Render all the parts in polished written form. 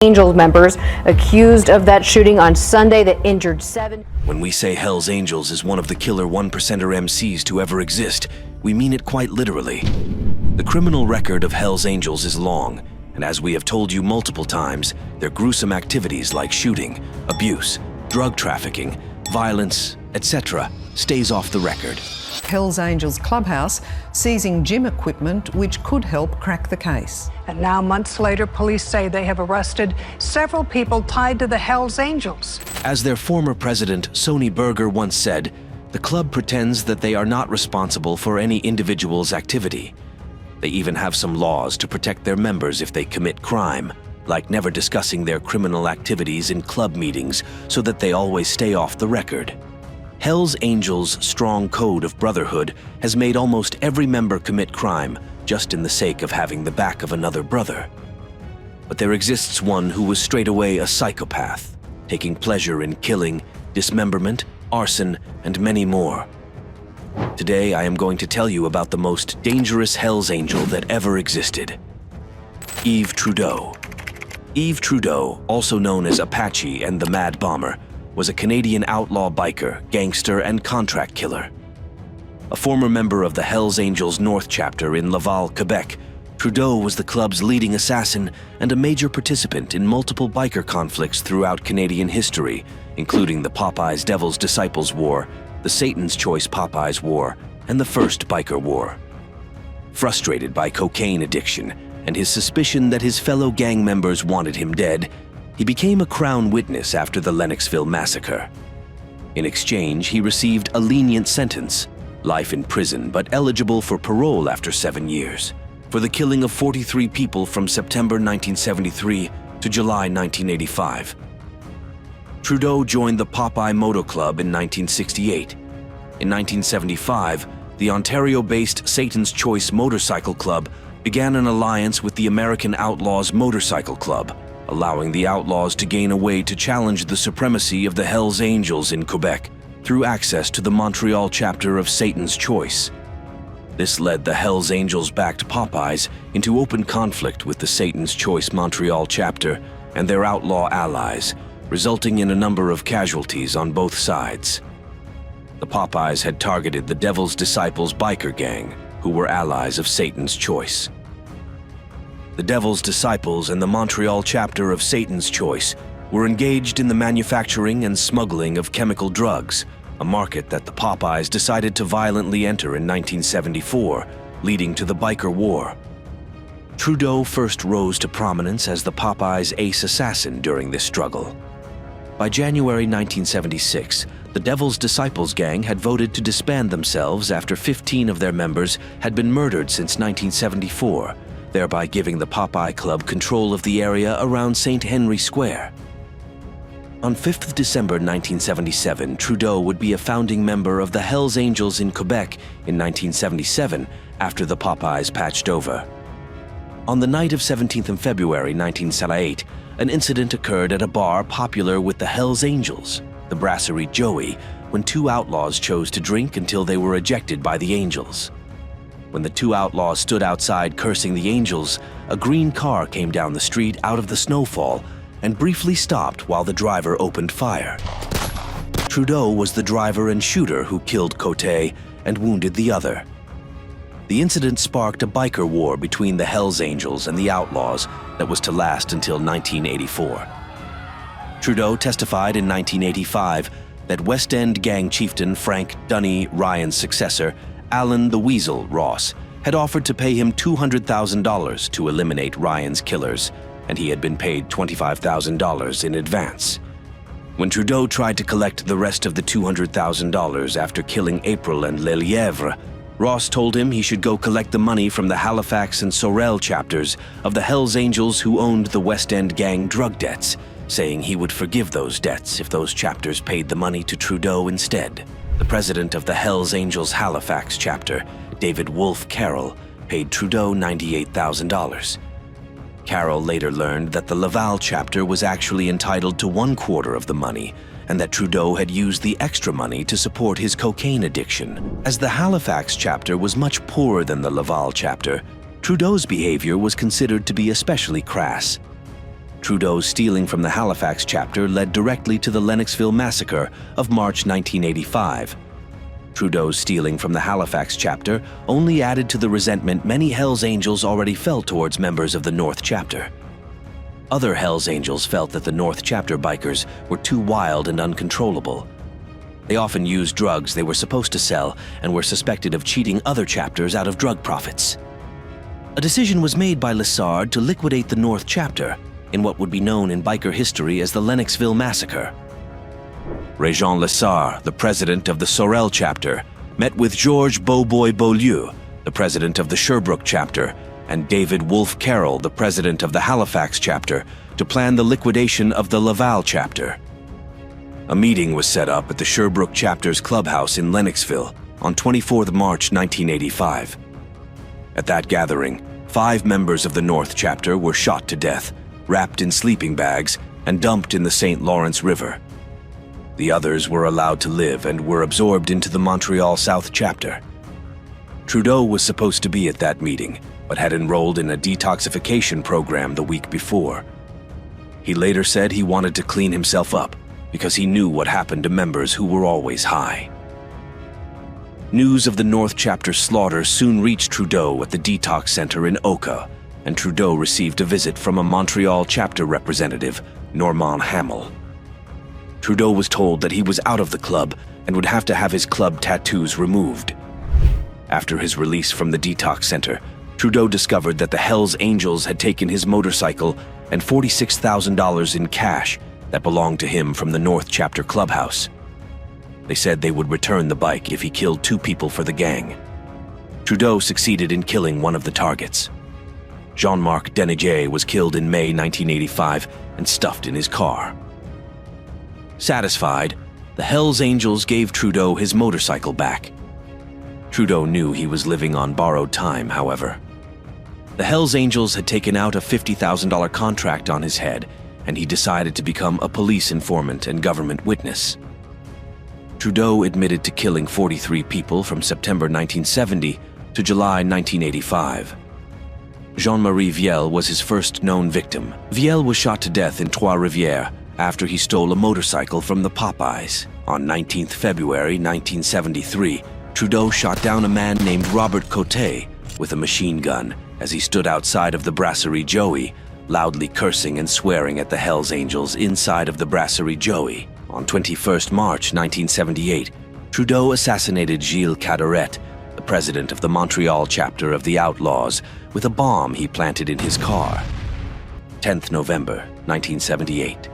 Angels members accused of that shooting on Sunday that injured 7. When we say Hell's Angels is one of the killer one-percenter MCs to ever exist, we mean it quite literally. The criminal record of Hell's Angels is long, and as we have told you multiple times, their gruesome activities like shooting, abuse, drug trafficking, violence, etc. stays off the record. Hell's Angels Clubhouse seizing gym equipment which could help crack the case. And now, months later, police say they have arrested several people tied to the Hell's Angels. As their former president, Sonny Berger, once said, the club pretends that they are not responsible for any individual's activity. They even have some laws to protect their members if they commit crime, like never discussing their criminal activities in club meetings so that they always stay off the record. Hell's Angels' strong code of brotherhood has made almost every member commit crime just in the sake of having the back of another brother. But there exists one who was straight away a psychopath, taking pleasure in killing, dismemberment, arson, and many more. Today I am going to tell you about the most dangerous Hell's Angel that ever existed. Yves Trudeau. Yves Trudeau, also known as Apache and the Mad Bomber, was a Canadian outlaw biker, gangster, and contract killer. A former member of the Hell's Angels North chapter in Laval, Quebec, Trudeau was the club's leading assassin and a major participant in multiple biker conflicts throughout Canadian history, including the Popeyes Devil's Disciples War, the Satan's Choice Popeyes War, and the First Biker War. Frustrated by cocaine addiction and his suspicion that his fellow gang members wanted him dead, he became a Crown witness after the Lennoxville massacre. In exchange, he received a lenient sentence, life in prison but eligible for parole after 7 years, for the killing of 43 people from September 1973 to July 1985. Trudeau joined the Popeye Moto Club in 1968. In 1975, the Ontario-based Satan's Choice Motorcycle Club began an alliance with the American Outlaws Motorcycle Club, allowing the Outlaws to gain a way to challenge the supremacy of the Hell's Angels in Quebec through access to the Montreal chapter of Satan's Choice. This led the Hell's Angels-backed Popeyes into open conflict with the Satan's Choice Montreal chapter and their outlaw allies, resulting in a number of casualties on both sides. The Popeyes had targeted the Devil's Disciples biker gang, who were allies of Satan's Choice. The Devil's Disciples and the Montreal chapter of Satan's Choice were engaged in the manufacturing and smuggling of chemical drugs, a market that the Popeyes decided to violently enter in 1974, leading to the Biker War. Trudeau first rose to prominence as the Popeyes' ace assassin during this struggle. By January 1976, the Devil's Disciples gang had voted to disband themselves after 15 of their members had been murdered since 1974, thereby giving the Popeye Club control of the area around St. Henry Square. On 5th December 1977, Trudeau would be a founding member of the Hell's Angels in Quebec in 1977 after the Popeyes patched over. On the night of 17th of February 1978, an incident occurred at a bar popular with the Hell's Angels, the Brasserie Joey, when two outlaws chose to drink until they were ejected by the Angels. When the two outlaws stood outside cursing the Angels, a green car came down the street out of the snowfall and briefly stopped while the driver opened fire. Trudeau was the driver and shooter who killed Cote and wounded the other. The incident sparked a biker war between the Hell's Angels and the Outlaws that was to last until 1984. Trudeau testified in 1985 that West End gang chieftain Frank Dunny Ryan's successor, Alan the Weasel Ross, had offered to pay him $200,000 to eliminate Ryan's killers, and he had been paid $25,000 in advance. When Trudeau tried to collect the rest of the $200,000 after killing April and Lelièvre, Ross told him he should go collect the money from the Halifax and Sorel chapters of the Hell's Angels who owned the West End gang drug debts, saying he would forgive those debts if those chapters paid the money to Trudeau instead. The president of the Hell's Angels Halifax chapter, David Wolfe Carroll, paid Trudeau $98,000. Carroll later learned that the Laval chapter was actually entitled to 1/4 of the money, and that Trudeau had used the extra money to support his cocaine addiction. As the Halifax chapter was much poorer than the Laval chapter, Trudeau's behavior was considered to be especially crass. Trudeau's stealing from the Halifax chapter led directly to the Lennoxville massacre of March 1985. Trudeau's stealing from the Halifax chapter only added to the resentment many Hells Angels already felt towards members of the North chapter. Other Hells Angels felt that the North chapter bikers were too wild and uncontrollable. They often used drugs they were supposed to sell and were suspected of cheating other chapters out of drug profits. A decision was made by Lessard to liquidate the North chapter in what would be known in biker history as the Lennoxville Massacre. Régent Lessard, the president of the Sorel chapter, met with Georges Beauboy Beaulieu, the president of the Sherbrooke chapter, and David Wolfe Carroll, the president of the Halifax chapter, to plan the liquidation of the Laval chapter. A meeting was set up at the Sherbrooke chapter's clubhouse in Lennoxville on 24 March 1985. At that gathering, 5 members of the North chapter were shot to death, wrapped in sleeping bags, and dumped in the St. Lawrence River. The others were allowed to live and were absorbed into the Montreal South chapter. Trudeau was supposed to be at that meeting, but had enrolled in a detoxification program the week before. He later said he wanted to clean himself up because he knew what happened to members who were always high. News of the North chapter slaughter soon reached Trudeau at the detox center in Oka, and Trudeau received a visit from a Montreal chapter representative, Normand Hamel. Trudeau was told that he was out of the club and would have to have his club tattoos removed. After his release from the detox center, Trudeau discovered that the Hells Angels had taken his motorcycle and $46,000 in cash that belonged to him from the North chapter clubhouse. They said they would return the bike if he killed 2 people for the gang. Trudeau succeeded in killing one of the targets. Jean-Marc Deneger was killed in May 1985 and stuffed in his car. Satisfied, the Hells Angels gave Trudeau his motorcycle back. Trudeau knew he was living on borrowed time, however. The Hells Angels had taken out a $50,000 contract on his head, and he decided to become a police informant and government witness. Trudeau admitted to killing 43 people from September 1970 to July 1985. Jean-Marie Viel was his first known victim. Viel was shot to death in Trois-Rivières after he stole a motorcycle from the Popeyes. On 19 February 1973, Trudeau shot down a man named Robert Cote with a machine gun as he stood outside of the Brasserie Joey, loudly cursing and swearing at the Hells Angels inside of the Brasserie Joey. On 21 March 1978, Trudeau assassinated Gilles Cadorette, the president of the Montreal chapter of the Outlaws, with a bomb he planted in his car. 10th November 1978.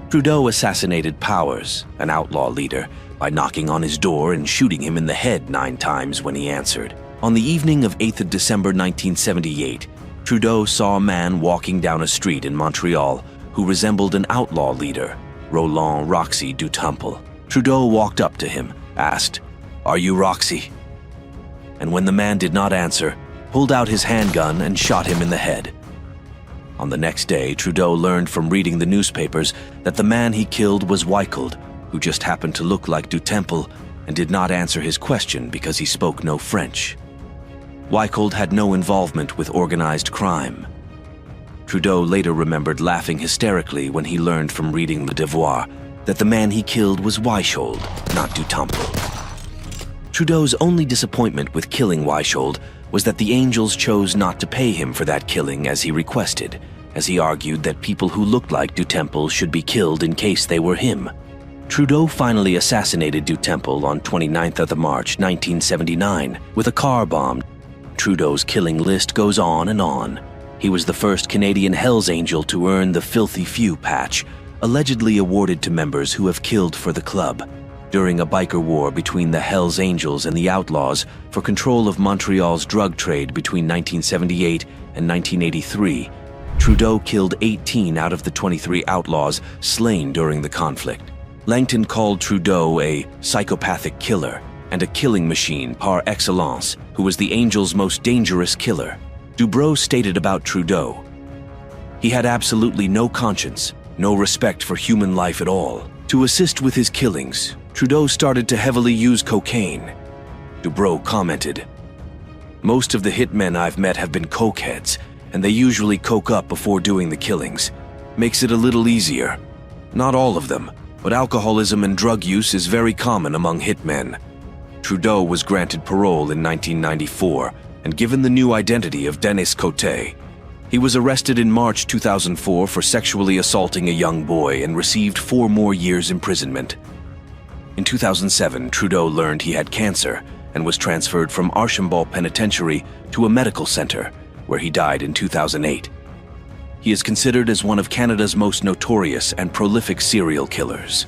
Trudeau assassinated Powers, an outlaw leader, by knocking on his door and shooting him in the head 9 times when he answered. On the evening of 8th December 1978, Trudeau saw a man walking down a street in Montreal who resembled an outlaw leader, Roland Roxy du Temple. Trudeau walked up to him, asked, "Are you Roxy?" And when the man did not answer, pulled out his handgun and shot him in the head. On the next day, Trudeau learned from reading the newspapers that the man he killed was Wyckold, who just happened to look like du Temple and did not answer his question because he spoke no French. Wyckold had no involvement with organized crime. Trudeau later remembered laughing hysterically when he learned from reading Le Devoir that the man he killed was Weishold, not du Temple. Trudeau's only disappointment with killing Weishold was that the Angels chose not to pay him for that killing as he requested, as he argued that people who looked like du Temple should be killed in case they were him. Trudeau finally assassinated du Temple on 29th of March 1979 with a car bomb. Trudeau's killing list goes on and on. He was the first Canadian Hells Angel to earn the Filthy Few patch, allegedly awarded to members who have killed for the club. During a biker war between the Hells Angels and the Outlaws for control of Montreal's drug trade between 1978 and 1983, Trudeau killed 18 out of the 23 outlaws slain during the conflict. Langton called Trudeau a psychopathic killer and a killing machine par excellence, who was the Angels' most dangerous killer. Dubrow stated about Trudeau, "He had absolutely no conscience, no respect for human life at all. To assist with his killings, Trudeau started to heavily use cocaine." Dubrow commented, "Most of the hitmen I've met have been cokeheads, and they usually coke up before doing the killings. makes it a little easier. Not all of them, but alcoholism and drug use is very common among hitmen. Trudeau was granted parole in 1994 and given the new identity of Dennis Cote. He was arrested in March 2004 for sexually assaulting a young boy and received 4 more years imprisonment. In 2007, Trudeau learned he had cancer and was transferred from Archambault Penitentiary to a medical center, where he died in 2008. He is considered as one of Canada's most notorious and prolific serial killers.